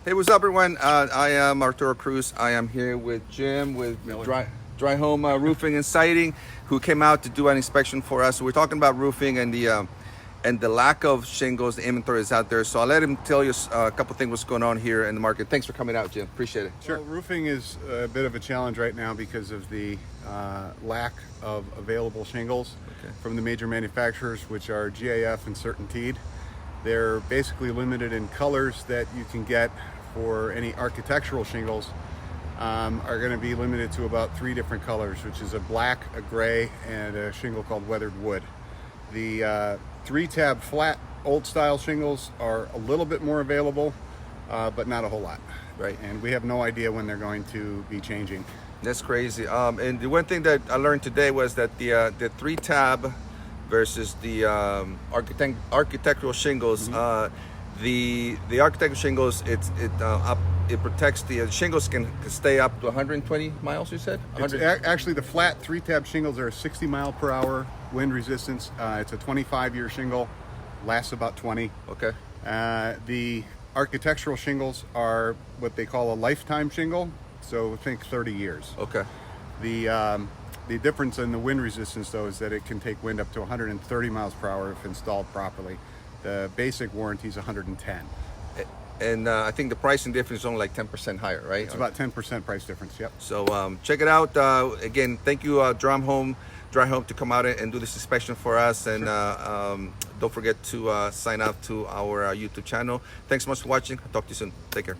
Hey, what's up, everyone? I am Arturo Cruz. I am here with Jim with Dry Home Roofing and Siding, who came out to do an inspection for us. So we're talking about roofing and the lack of shingles, the inventory is out there. So I'll let him tell you a couple things what's going on here in the market. Thanks for coming out, Jim. Appreciate it. Sure. Well, roofing is a bit of a challenge right now because of the lack of available shingles from the major manufacturers, which are GAF and CertainTeed. They're basically limited in colors that you can get for any architectural shingles. Are going to be limited to about 3 different colors, which is a black, a gray, and a shingle called weathered wood. The 3-tab flat old style shingles are a little bit more available, but not a whole lot. Right. And we have no idea when they're going to be changing. That's crazy. And the one thing that I learned today was that the 3-tab versus the architectural shingles, the architectural shingles, it protects the shingles can stay up to 120 miles. You said? Actually, the flat 3-tab shingles are 60 mile per hour wind resistance. It's a 25-year shingle, lasts about 20. Okay. The architectural shingles are what they call a lifetime shingle, so think 30 years. Okay. The difference in the wind resistance, though, is that it can take wind up to 130 miles per hour if installed properly. The basic warranty is 110. And I think the pricing difference is only like 10% higher, right? It's about 10% price difference, yep. So check it out. Again, thank you, Dry Home, to come out and do this inspection for us. And don't forget to sign up to our YouTube channel. Thanks so much for watching. I'll talk to you soon. Take care.